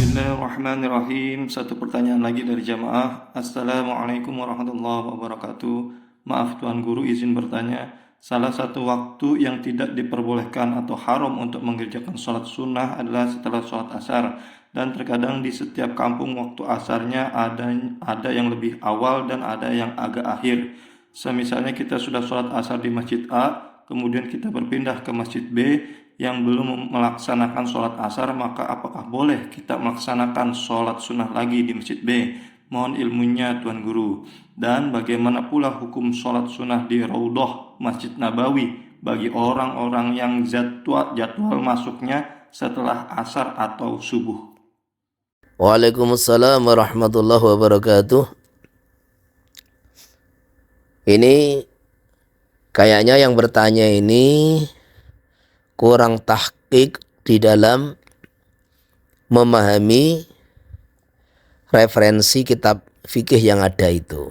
Bismillahirrahmanirrahim. Satu pertanyaan lagi dari jamaah. Assalamualaikum warahmatullahi wabarakatuh. Maaf Tuan Guru, izin bertanya. Salah satu waktu yang tidak diperbolehkan atau haram untuk mengerjakan sholat sunnah adalah setelah sholat asar. Dan terkadang di setiap kampung waktu asarnya ada yang lebih awal dan ada yang agak akhir. Semisalnya kita sudah sholat asar di masjid A, kemudian kita berpindah ke masjid B yang belum melaksanakan sholat asar, maka apakah boleh kita melaksanakan sholat sunnah lagi di masjid B? Mohon ilmunya Tuan Guru. Dan bagaimana pula hukum sholat sunnah di Raudhah Masjid Nabawi bagi orang-orang yang jadwal masuknya setelah asar atau subuh? Waalaikumsalam warahmatullahi wabarakatuh. Ini kayaknya yang bertanya ini kurang tahqiq di dalam memahami referensi kitab fikih yang ada itu.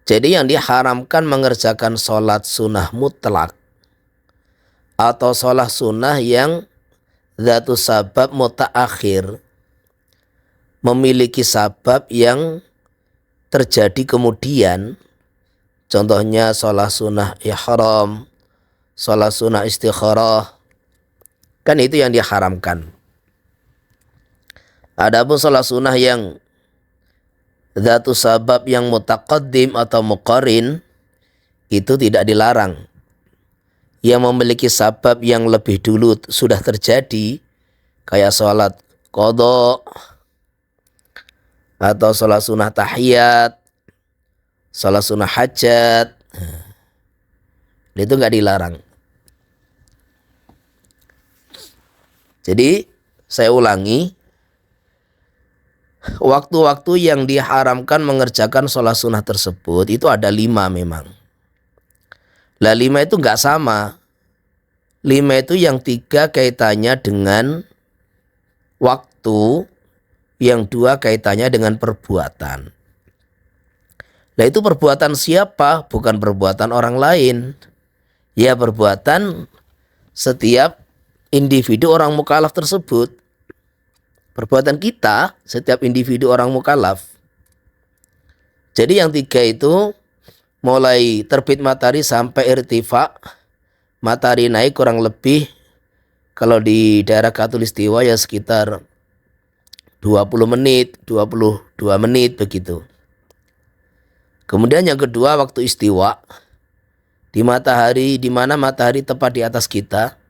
Jadi yang diharamkan mengerjakan sholat sunnah mutlak atau sholat sunnah yang dzatu sabab mutaakhir, memiliki sabab yang terjadi kemudian. Contohnya sholat sunnah ihram, sholat sunnah istikharah, kan itu yang diharamkan. Adapun sholat sunnah yang dzatu sabab yang mutaqaddim atau muqarin, itu tidak dilarang. Yang memiliki sabab yang lebih dulu sudah terjadi, kayak sholat qadha atau sholat sunnah tahiyat, sholat sunnah hajat, itu nggak dilarang. Jadi saya ulangi, waktu-waktu yang diharamkan mengerjakan sholat sunnah tersebut itu ada 5 memang. Lah 5 itu nggak sama. 5 itu yang 3 kaitannya dengan waktu, yang 2 kaitannya dengan perbuatan. Nah itu perbuatan siapa? Bukan perbuatan orang lain. Ya perbuatan setiap individu orang mukallaf tersebut. Perbuatan kita, setiap individu orang mukallaf. Jadi yang 3 itu mulai terbit matahari sampai irtifa. Matahari naik kurang lebih kalau di daerah Khatulistiwa ya sekitar 20 menit, 22 menit begitu. Kemudian yang kedua waktu istiwa, di matahari, di mana matahari tepat di atas kita,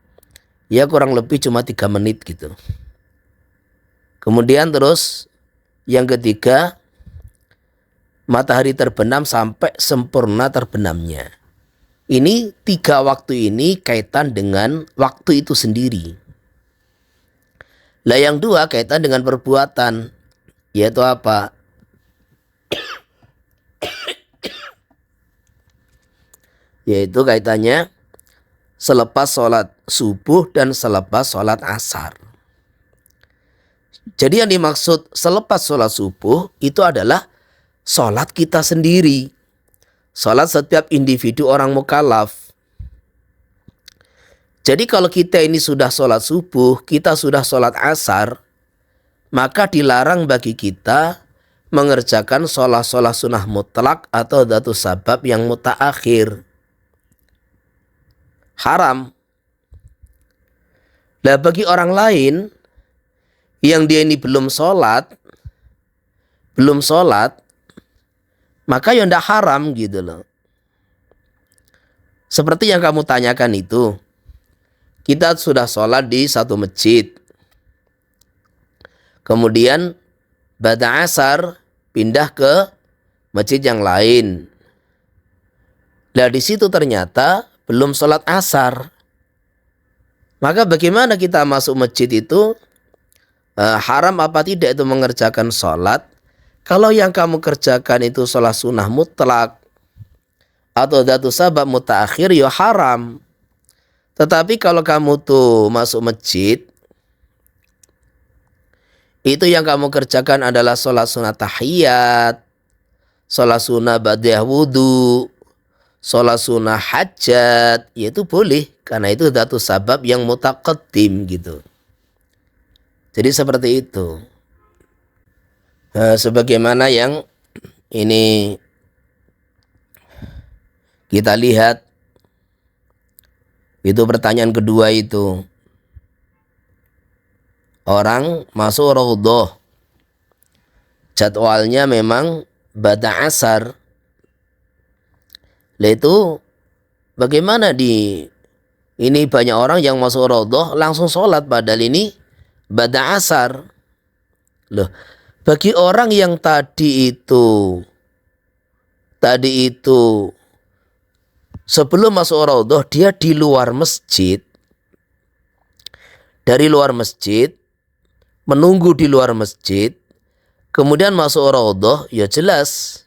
ya kurang lebih cuma 3 menit gitu. Kemudian terus yang ketiga, matahari terbenam sampai sempurna terbenamnya. Ini 3 waktu ini kaitan dengan waktu itu sendiri. Lah yang 2 kaitan dengan perbuatan, yaitu apa? Yaitu kaitannya selepas sholat subuh dan selepas sholat asar. Jadi yang dimaksud selepas sholat subuh itu adalah sholat kita sendiri. Sholat setiap individu orang mukallaf. Jadi kalau kita ini sudah sholat subuh, kita sudah sholat asar, maka dilarang bagi kita mengerjakan sholat-sholat sunnah mutlak atau dzatu sabab yang mutaakhir. Haram. Nah bagi orang lain yang dia ini belum sholat, maka ya tidak haram gitu loh. Seperti yang kamu tanyakan itu, kita sudah sholat di satu masjid, kemudian ba'da asar pindah ke masjid yang lain. Nah di situ ternyata belum sholat asar. Maka bagaimana kita masuk masjid itu? haram apa tidak itu mengerjakan sholat. Kalau yang kamu kerjakan itu sholat sunnah mutlak atau dzatu sabab mutaakhir, ya haram. Tetapi kalau kamu tuh masuk masjid, itu yang kamu kerjakan adalah sholat sunnah tahiyat, sholat sunnah ba'da wudu, sholat sunnah hajat, ya itu boleh. Karena itu dzatu sabab yang mutaqaddim gitu. Jadi seperti itu. Sebagaimana yang ini kita lihat, itu pertanyaan kedua itu. Orang masuk raudhah, jadwalnya memang ba'da asar. Lah itu bagaimana ini banyak orang yang masuk raudhah langsung sholat padahal ini ba'da asar. Loh, bagi orang yang tadi itu sebelum masuk raudhah dia di luar masjid, dari luar masjid, menunggu di luar masjid, kemudian masuk raudhah, ya jelas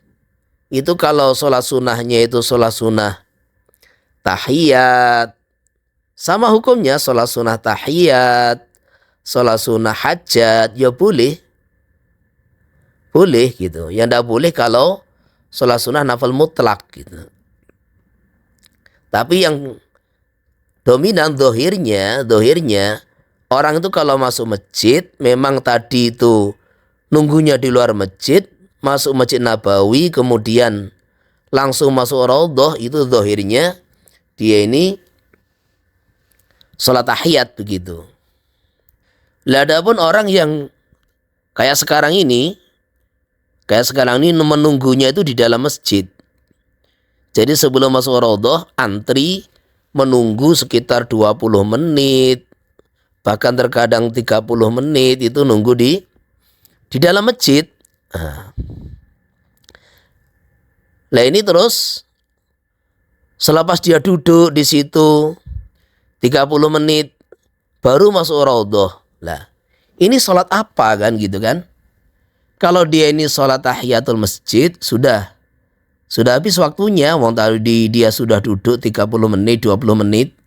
itu kalau sholat sunnahnya itu sholat sunnah tahiyat, sama hukumnya sholat sunnah tahiyat, sholat sunnah hajat, ya boleh gitu. Yang tidak boleh kalau sholat sunnah nafil mutlak gitu. Tapi yang dominan dohirnya orang itu kalau masuk masjid memang tadi itu nunggunya di luar masjid, masuk Masjid Nabawi kemudian langsung masuk raudhah, itu dohirnya dia ini sholat tahiyat begitu. Lah adapun orang yang kayak sekarang ini menunggunya itu di dalam masjid. Jadi sebelum masuk raudhah antri menunggu sekitar 20 menit, bahkan terkadang 30 menit itu nunggu di dalam masjid. Lah ini terus selepas dia duduk di situ 30 menit baru masuk raudhah. Lah, ini sholat apa kan gitu kan? Kalau dia ini sholat tahiyatul masjid, sudah habis waktunya. Wong tadi dia sudah duduk 30 menit, 20 menit.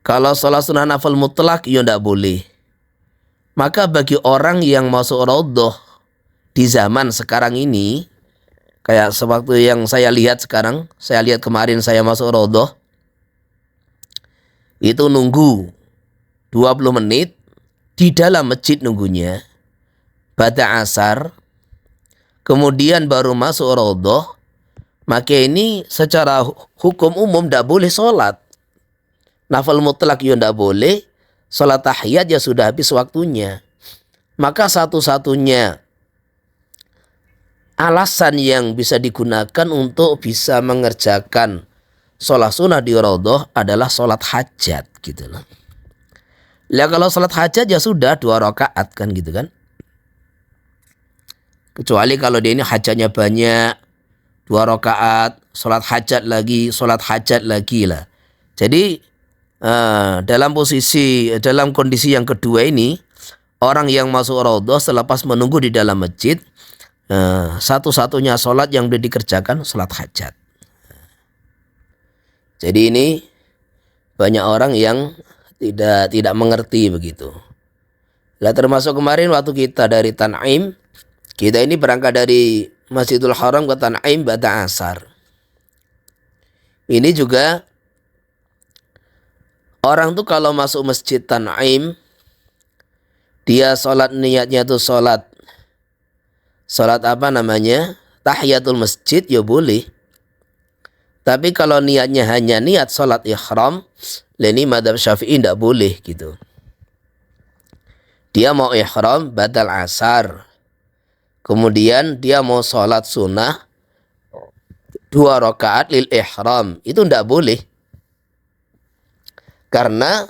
Kalau sholat sunnah nafil mutlak, ya tidak boleh. Maka bagi orang yang masuk raudhah di zaman sekarang ini, kayak sewaktu yang saya lihat sekarang, saya lihat kemarin saya masuk raudhah, itu nunggu 20 menit di dalam masjid nunggunya, ba'da asar, kemudian baru masuk raudhah, maka ini secara hukum umum tidak boleh sholat. Nafil mutlak ya tidak boleh, sholat tahiyat ya sudah habis waktunya. Maka satu-satunya alasan yang bisa digunakan untuk bisa mengerjakan sholat sunnah di raudhah adalah sholat hajat gitu loh. Lah kalau sholat hajat ya sudah 2 rakaat kan gitu kan. Kecuali kalau dia ini hajatnya banyak, 2 rakaat, sholat hajat lagi lah. Jadi dalam kondisi yang kedua ini, orang yang masuk raudhah selepas menunggu di dalam masjid, satu-satunya sholat yang boleh dikerjakan sholat hajat. Jadi ini banyak orang yang tidak mengerti begitu. Lah termasuk kemarin waktu kita dari Tan'im, kita ini berangkat dari Masjidil Haram ke Tan'im ba'da asar. Ini juga orang tuh kalau masuk Masjid Tan'im, dia sholat niatnya tuh sholat apa namanya, tahiyatul masjid, ya boleh. Tapi kalau niatnya hanya niat sholat ihram, ini madhab Syafi'i tidak boleh gitu. Dia mau ihram badal asar, kemudian dia mau sholat sunnah 2 rakaat lil ihram, itu tidak boleh. Karena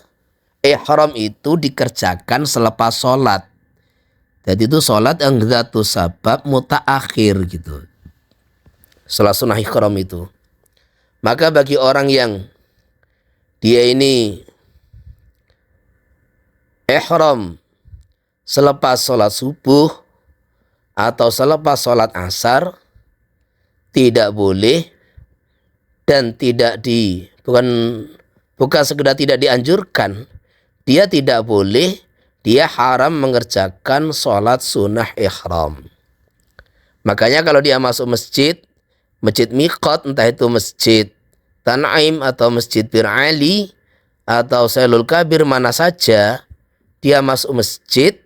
ihram itu dikerjakan selepas sholat. Jadi itu sholat yang dzatu sabab mutaakhir gitu. Sholat sunnah ihram itu. Maka bagi orang yang dia ini ihram selepas sholat subuh atau selepas sholat asar tidak boleh dan bukan sekedar tidak dianjurkan, dia tidak boleh, dia haram mengerjakan sholat sunnah ihram. Makanya kalau dia masuk masjid miqat, entah itu masjid Tan'im atau masjid Bir Ali atau Sailul Kabir, mana saja dia masuk masjid,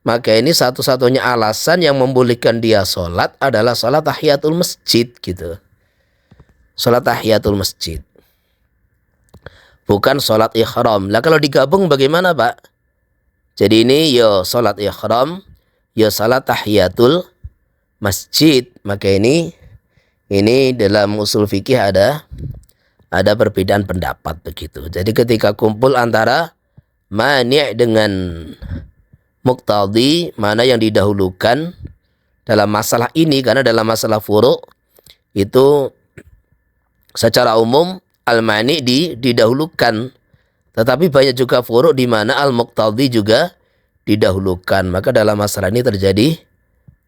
maka ini satu-satunya alasan yang membolehkan dia sholat adalah sholat tahiyatul masjid gitu. Sholat tahiyatul masjid, bukan sholat ihram. Lah kalau digabung bagaimana Pak? Jadi ini yo sholat ihram, yo sholat tahiyatul masjid. Maka ini dalam usul fikih ada perbedaan pendapat begitu. Jadi ketika kumpul antara mani' dengan muqtadi, mana yang didahulukan dalam masalah ini, karena dalam masalah furu' itu secara umum al-mani' didahulukan, tetapi banyak juga furu' di mana al-muqtadi juga didahulukan. Maka dalam masalah ini terjadi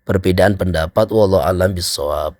perbedaan pendapat, wallahu a'lam bishawab.